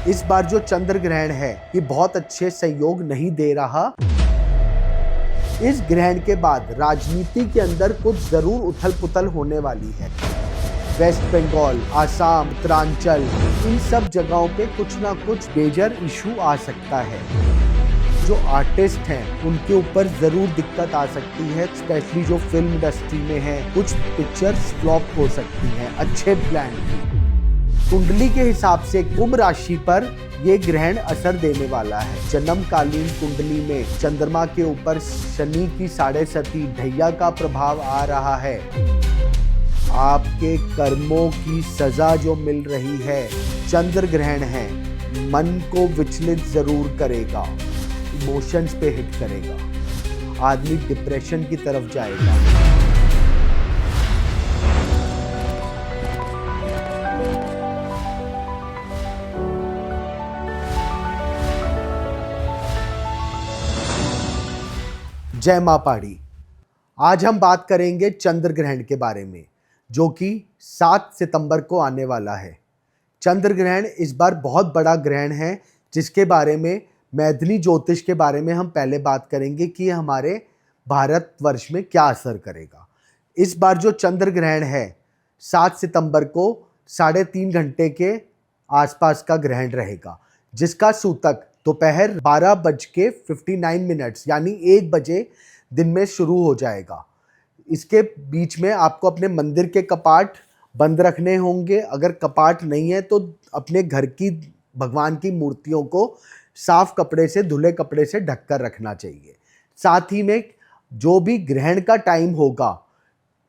इस बार जो चंद्र ग्रहण है ये बहुत अच्छे सहयोग नहीं दे रहा। इस ग्रहण के बाद राजनीति के अंदर कुछ जरूर उथल पुथल होने वाली है। वेस्ट बंगाल, आसाम, उत्तरांचल, इन सब जगहों पे कुछ ना कुछ मेजर इशू आ सकता है। जो आर्टिस्ट हैं उनके ऊपर ज़रूर दिक्कत आ सकती है, स्पेशली जो फिल्म इंडस्ट्री में हैं। कुछ पिक्चर्स फ्लॉप हो सकती हैं अच्छे प्लान की। कुंडली के हिसाब से कुंभ राशि पर ये ग्रहण असर देने वाला है। जन्मकालीन कुंडली में चंद्रमा के ऊपर शनि की 7.5 ढैया का प्रभाव आ रहा है। आपके कर्मों की सजा जो मिल रही है, चंद्र ग्रहण है, मन को विचलित जरूर करेगा, इमोशंस पे हिट करेगा, आदमी डिप्रेशन की तरफ जाएगा। जय मां पहाड़ी। आज हम बात करेंगे चंद्र ग्रहण के बारे में, जो कि 7 सितंबर को आने वाला है। चंद्र ग्रहण इस बार बहुत बड़ा ग्रहण है, जिसके बारे में मैथिली ज्योतिष के बारे में हम पहले बात करेंगे कि हमारे भारतवर्ष में क्या असर करेगा। इस बार जो चंद्र ग्रहण है 7 सितंबर को 3.5 घंटे के आसपास का ग्रहण रहेगा, जिसका सूतक दोपहर 12:59 यानी 1 बजे दिन में शुरू हो जाएगा। इसके बीच में आपको अपने मंदिर के कपाट बंद रखने होंगे। अगर कपाट नहीं है तो अपने घर की भगवान की मूर्तियों को साफ कपड़े से, धुले कपड़े से ढककर रखना चाहिए। साथ ही में जो भी ग्रहण का टाइम होगा,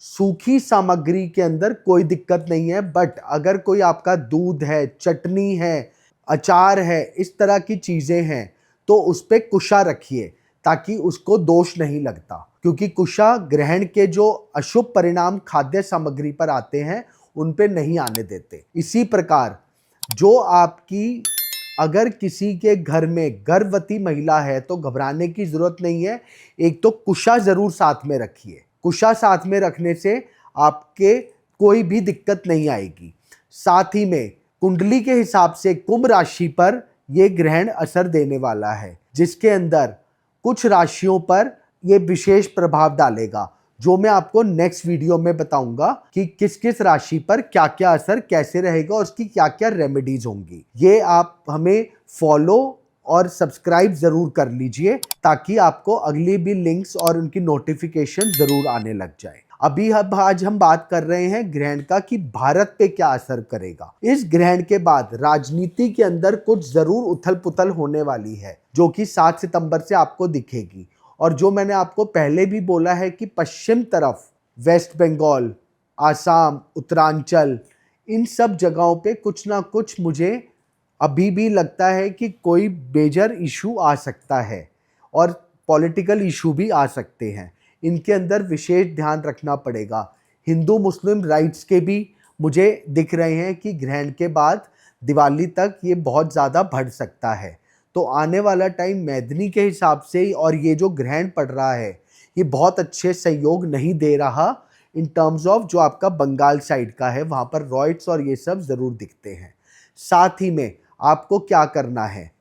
सूखी सामग्री के अंदर कोई दिक्कत नहीं है, बट अगर कोई आपका दूध है, चटनी है, अचार है, इस तरह की चीज़ें हैं तो उस पर कुशा रखिए ताकि उसको दोष नहीं लगता, क्योंकि कुशा ग्रहण के जो अशुभ परिणाम खाद्य सामग्री पर आते हैं उन पे नहीं आने देते। इसी प्रकार जो आपकी, अगर किसी के घर में गर्भवती महिला है तो घबराने की ज़रूरत नहीं है। एक तो कुशा ज़रूर साथ में रखिए। कुशा साथ में रखने से आपके कोई भी दिक्कत नहीं आएगी। साथ ही में कुंडली के हिसाब से कुंभ राशि पर यह ग्रहण असर देने वाला है, जिसके अंदर कुछ राशियों पर यह विशेष प्रभाव डालेगा, जो मैं आपको नेक्स्ट वीडियो में बताऊंगा कि किस किस राशि पर क्या क्या असर कैसे रहेगा और उसकी क्या क्या रेमेडीज होंगी। ये आप हमें फॉलो और सब्सक्राइब जरूर कर लीजिए ताकि आपको अगली भी लिंक्स और उनकी नोटिफिकेशन जरूर आने लग जाए। आज हम बात कर रहे हैं ग्रहण का कि भारत पे क्या असर करेगा। इस ग्रहण के बाद राजनीति के अंदर कुछ जरूर उथल पुथल होने वाली है, जो कि 7 सितंबर से आपको दिखेगी। और जो मैंने आपको पहले भी बोला है कि पश्चिम तरफ वेस्ट बंगाल, आसाम, उत्तरांचल, इन सब जगहों पे कुछ ना कुछ मुझे अभी भी लगता है कि कोई मेजर इशू आ सकता है और पॉलिटिकल इशू भी आ सकते हैं। इनके अंदर विशेष ध्यान रखना पड़ेगा। हिंदू मुस्लिम राइट्स के भी मुझे दिख रहे हैं कि ग्रहण के बाद दिवाली तक ये बहुत ज़्यादा बढ़ सकता है। तो आने वाला टाइम मैथिली के हिसाब से, और ये जो ग्रहण पड़ रहा है ये बहुत अच्छे सहयोग नहीं दे रहा इन टर्म्स ऑफ जो आपका बंगाल साइड का है, वहाँ पर रॉयट्स और ये सब ज़रूर दिखते हैं। साथ ही में आपको क्या करना है,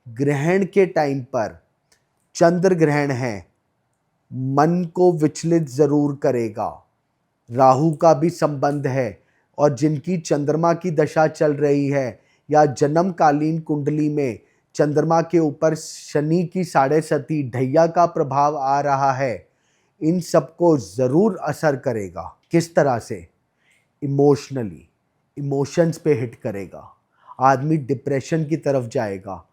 ग्रहण के टाइम पर चंद्र ग्रहण है, मन को विचलित ज़रूर करेगा। राहु का भी संबंध है, और जिनकी चंद्रमा की दशा चल रही है या जन्मकालीन कुंडली में चंद्रमा के ऊपर शनि की 7.5 ढैया का प्रभाव आ रहा है, इन सबको ज़रूर असर करेगा। किस तरह से? इमोशनली, इमोशंस पे हिट करेगा, आदमी डिप्रेशन की तरफ जाएगा,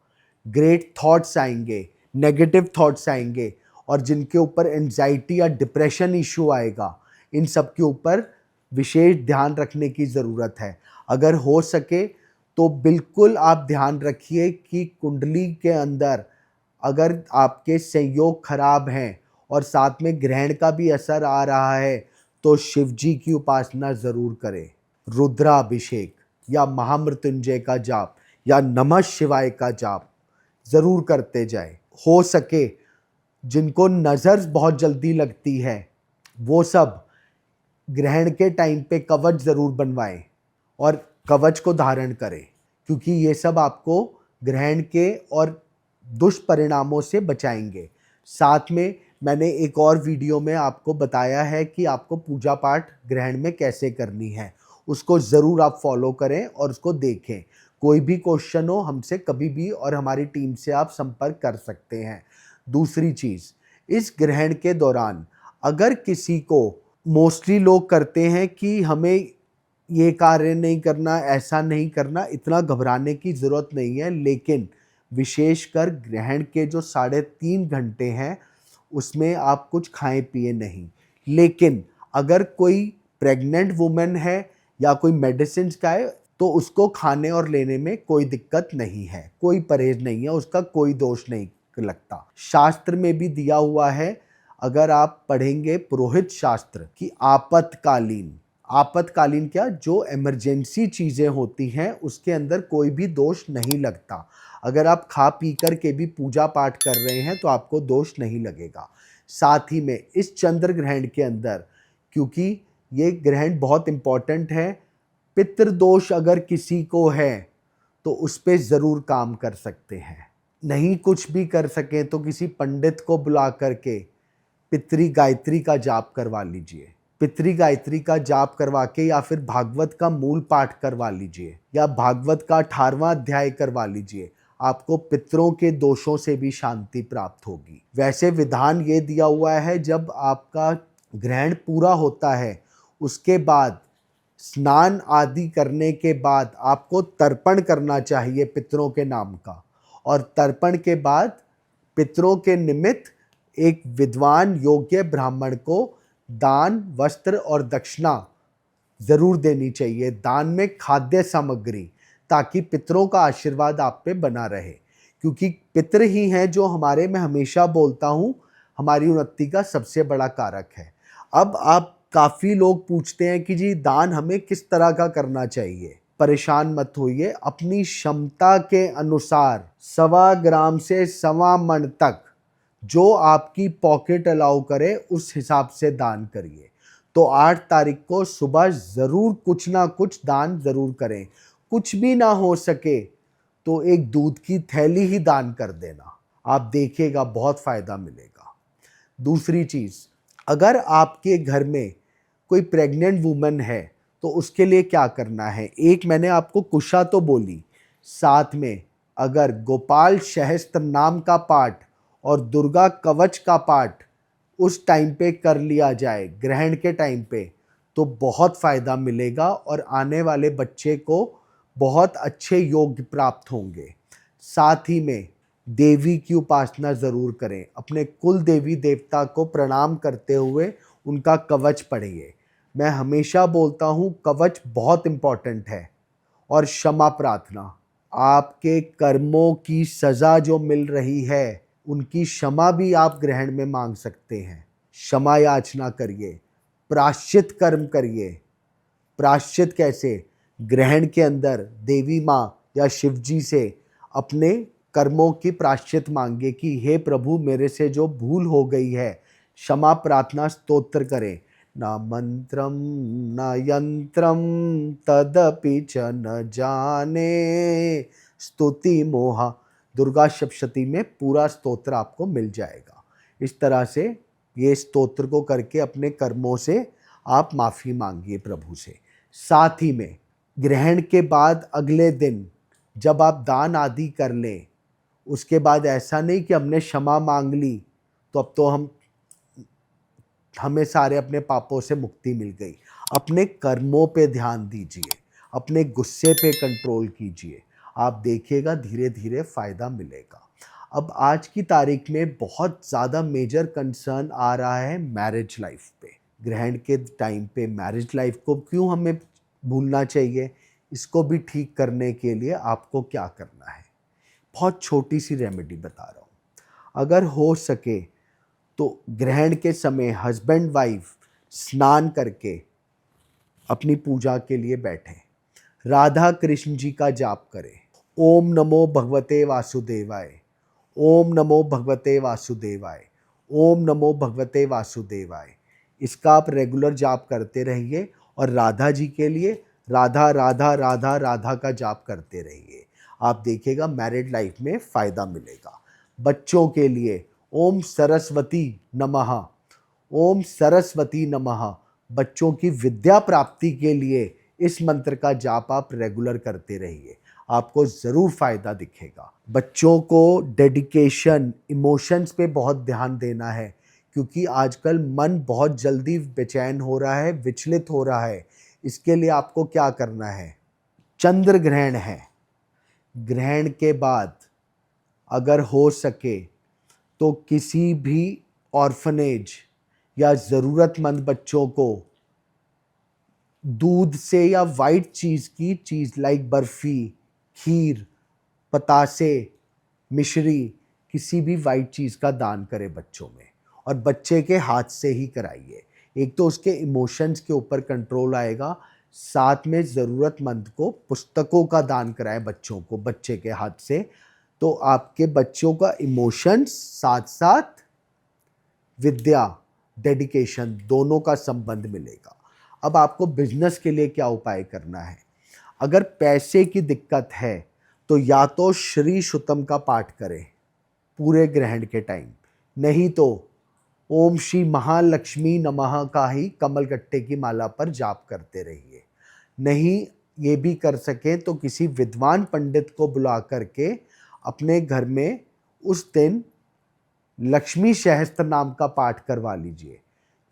ग्रेट थॉट्स आएंगे, नेगेटिव थॉट्स आएंगे, और जिनके ऊपर एंजाइटी या डिप्रेशन इशू आएगा, इन सब के ऊपर विशेष ध्यान रखने की ज़रूरत है। अगर हो सके तो बिल्कुल आप ध्यान रखिए कि कुंडली के अंदर अगर आपके संयोग खराब हैं और साथ में ग्रहण का भी असर आ रहा है तो शिव जी की उपासना ज़रूर करें। रुद्राभिषेक या महामृत्युंजय का जाप या नमः शिवाय का जाप ज़रूर करते जाए। हो सके जिनको नज़र बहुत जल्दी लगती है वो सब ग्रहण के टाइम पे कवच ज़रूर बनवाएं और कवच को धारण करें। क्योंकि ये सब आपको ग्रहण के और दुष्परिणामों से बचाएंगे। साथ में मैंने एक और वीडियो में आपको बताया है कि आपको पूजा पाठ ग्रहण में कैसे करनी है, उसको ज़रूर आप फॉलो करें और उसको देखें। कोई भी क्वेश्चन हो हमसे कभी भी और हमारी टीम से आप संपर्क कर सकते हैं। दूसरी चीज़, इस ग्रहण के दौरान अगर किसी को, मोस्टली लोग करते हैं कि हमें ये कार्य नहीं करना, ऐसा नहीं करना, इतना घबराने की ज़रूरत नहीं है। लेकिन विशेषकर ग्रहण के जो 3.5 घंटे हैं उसमें आप कुछ खाएं पिए नहीं। लेकिन अगर कोई प्रेग्नेंट वुमेन है या कोई मेडिसिन का है तो उसको खाने और लेने में कोई दिक्कत नहीं है, कोई परहेज नहीं है, उसका कोई दोष नहीं लगता। शास्त्र में भी दिया हुआ है, अगर आप पढ़ेंगे पुरोहित शास्त्र, कि आपातकालीन क्या, जो इमरजेंसी चीज़ें होती हैं उसके अंदर कोई भी दोष नहीं लगता। अगर आप खा पी कर के भी पूजा पाठ कर रहे हैं तो आपको दोष नहीं लगेगा। साथ ही में इस चंद्र ग्रहण के अंदर, क्योंकि ये ग्रहण बहुत इम्पॉर्टेंट है, पितृदोष अगर किसी को है तो उस पर ज़रूर काम कर सकते हैं। नहीं कुछ भी कर सकें तो किसी पंडित को बुला करके पितृ गायत्री का जाप करवा लीजिए। पितृ गायत्री का जाप करवा के या फिर भागवत का मूल पाठ करवा लीजिए या भागवत का 18वां अध्याय करवा लीजिए। आपको पितरों के दोषों से भी शांति प्राप्त होगी। वैसे विधान ये दिया हुआ है, जब आपका ग्रहण पूरा होता है उसके बाद स्नान आदि करने के बाद आपको तर्पण करना चाहिए पितरों के नाम का, और तर्पण के बाद पितरों के निमित्त एक विद्वान योग्य ब्राह्मण को दान, वस्त्र और दक्षिणा जरूर देनी चाहिए। दान में खाद्य सामग्री, ताकि पितरों का आशीर्वाद आप पे बना रहे, क्योंकि पितर ही हैं जो हमारे, मैं हमेशा बोलता हूँ, हमारी उन्नति का सबसे बड़ा कारक है। अब आप, काफ़ी लोग पूछते हैं कि जी दान हमें किस तरह का करना चाहिए। परेशान मत होइए, अपनी क्षमता के अनुसार 1.25 ग्राम से 1.25 मन तक जो आपकी पॉकेट अलाउ करे उस हिसाब से दान करिए। तो 8 तारीख को सुबह ज़रूर कुछ ना कुछ दान ज़रूर करें। कुछ भी ना हो सके तो एक दूध की थैली ही दान कर देना, आप देखिएगा बहुत फ़ायदा मिलेगा। दूसरी चीज़, अगर आपके घर में कोई प्रेग्नेंट वुमन है तो उसके लिए क्या करना है। एक मैंने आपको कुशा तो बोली, साथ में अगर गोपाल सहस्त्र नाम का पाठ और दुर्गा कवच का पाठ उस टाइम पे कर लिया जाए ग्रहण के टाइम पे, तो बहुत फ़ायदा मिलेगा और आने वाले बच्चे को बहुत अच्छे योग प्राप्त होंगे। साथ ही में देवी की उपासना ज़रूर करें, अपने कुल देवी देवता को प्रणाम करते हुए उनका कवच पढ़िए। मैं हमेशा बोलता हूँ कवच बहुत इम्पॉर्टेंट है। और क्षमा प्रार्थना, आपके कर्मों की सज़ा जो मिल रही है उनकी क्षमा भी आप ग्रहण में मांग सकते हैं। क्षमा याचना करिए, प्रायश्चित कर्म करिए। प्रायश्चित कैसे, ग्रहण के अंदर देवी माँ या शिव जी से अपने कर्मों की प्रायश्चित मांगे कि हे प्रभु, मेरे से जो भूल हो गई है, क्षमा प्रार्थना स्तोत्र करें। न मंत्रम न यंत्रम तदपि च न जाने स्तुति मोहा, दुर्गा सप्तशती में पूरा स्तोत्र आपको मिल जाएगा। इस तरह से ये स्तोत्र को करके अपने कर्मों से आप माफ़ी मांगिए प्रभु से। साथ ही में ग्रहण के बाद अगले दिन जब आप दान आदि कर लें, उसके बाद ऐसा नहीं कि हमने क्षमा मांग ली तो अब तो हमें सारे अपने पापों से मुक्ति मिल गई। अपने कर्मों पे ध्यान दीजिए, अपने गुस्से पे कंट्रोल कीजिए, आप देखिएगा धीरे धीरे फ़ायदा मिलेगा। अब आज की तारीख में बहुत ज़्यादा मेजर कंसर्न आ रहा है मैरिज लाइफ पे। ग्रहण के टाइम पे मैरिज लाइफ को क्यों हमें भूलना चाहिए, इसको भी ठीक करने के लिए आपको क्या करना है, बहुत छोटी सी रेमेडी बता रहा हूँ। अगर हो सके तो ग्रहण के समय हस्बैंड वाइफ स्नान करके अपनी पूजा के लिए बैठें, राधा कृष्ण जी का जाप करें। ओम नमो भगवते वासुदेवाय, ओम नमो भगवते वासुदेवाय, ओम नमो भगवते वासुदेवाय। इसका आप रेगुलर जाप करते रहिए और राधा जी के लिए राधा राधा राधा राधा का जाप करते रहिए। आप देखिएगा मैरिड लाइफ में फ़ायदा मिलेगा। बच्चों के लिए ओम सरस्वती नमः, ओम सरस्वती नमः। बच्चों की विद्या प्राप्ति के लिए इस मंत्र का जाप आप रेगुलर करते रहिए, आपको ज़रूर फ़ायदा दिखेगा। बच्चों को डेडिकेशन, इमोशंस पे बहुत ध्यान देना है, क्योंकि आजकल मन बहुत जल्दी बेचैन हो रहा है, विचलित हो रहा है। इसके लिए आपको क्या करना है, चंद्र ग्रहण है, ग्रहण के बाद अगर हो सके तो किसी भी ऑर्फनेज या ज़रूरतमंद बच्चों को दूध से या वाइट चीज़ की चीज़ लाइक बर्फ़ी, खीर, पतासे, मिश्री, किसी भी वाइट चीज़ का दान करें बच्चों में, और बच्चे के हाथ से ही कराइए। एक तो उसके इमोशंस के ऊपर कंट्रोल आएगा, साथ में ज़रूरतमंद को पुस्तकों का दान कराएं बच्चों को बच्चे के हाथ से, तो आपके बच्चों का इमोशंस साथ साथ विद्या, डेडिकेशन दोनों का संबंध मिलेगा। अब आपको बिजनेस के लिए क्या उपाय करना है। अगर पैसे की दिक्कत है तो या तो श्री शुतम का पाठ करें पूरे ग्रहण के टाइम, नहीं तो ओम श्री महालक्ष्मी नमः का ही कमलगट्टे की माला पर जाप करते रहिए। नहीं ये भी कर सकें तो किसी विद्वान पंडित को बुला करके अपने घर में उस दिन लक्ष्मी सहस्त्र नाम का पाठ करवा लीजिए,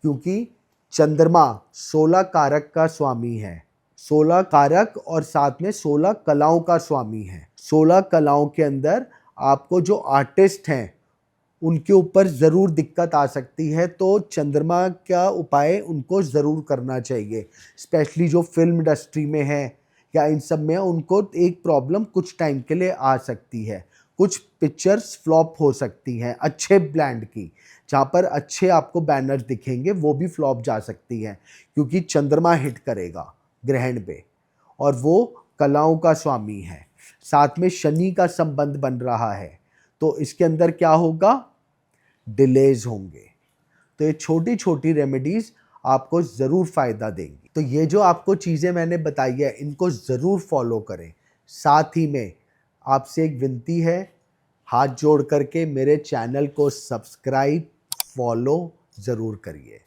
क्योंकि चंद्रमा 16 कारक का स्वामी है, 16 कारक और साथ में 16 कलाओं का स्वामी है। 16 कलाओं के अंदर आपको जो आर्टिस्ट हैं उनके ऊपर ज़रूर दिक्कत आ सकती है, तो चंद्रमा का उपाय उनको ज़रूर करना चाहिए। स्पेशली जो फिल्म इंडस्ट्री में है या इन सब में, उनको एक प्रॉब्लम कुछ टाइम के लिए आ सकती है। कुछ पिक्चर्स फ्लॉप हो सकती हैं अच्छे ब्रांड की, जहाँ पर अच्छे आपको बैनर्स दिखेंगे वो भी फ्लॉप जा सकती हैं, क्योंकि चंद्रमा हिट करेगा ग्रहण पे और वो कलाओं का स्वामी है। साथ में शनि का संबंध बन रहा है, तो इसके अंदर क्या होगा, डिलेज होंगे। तो ये छोटी छोटी रेमेडीज़ आपको ज़रूर फ़ायदा देंगी। तो ये जो आपको चीज़ें मैंने बताई है इनको ज़रूर फॉलो करें। साथ ही में आपसे एक विनती है, हाथ जोड़ करके मेरे चैनल को सब्सक्राइब, फॉलो ज़रूर करिए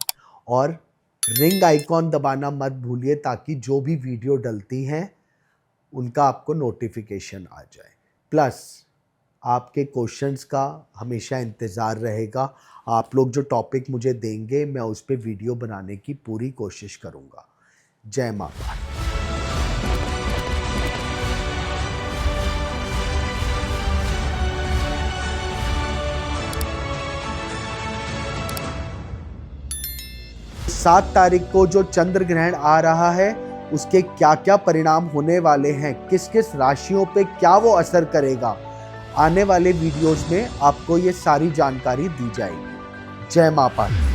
और रिंग आइकॉन दबाना मत भूलिए, ताकि जो भी वीडियो डलती हैं उनका आपको नोटिफिकेशन आ जाए। प्लस आपके क्वेश्चंस का हमेशा इंतज़ार रहेगा। आप लोग जो टॉपिक मुझे देंगे मैं उस पर वीडियो बनाने की पूरी कोशिश करूँगा। जय माता। सात तारीख को जो चंद्र ग्रहण आ रहा है उसके क्या क्या परिणाम होने वाले हैं, किस किस राशियों पे क्या वो असर करेगा, आने वाले वीडियोस में आपको ये सारी जानकारी दी जाएगी। जय मां पार्वती।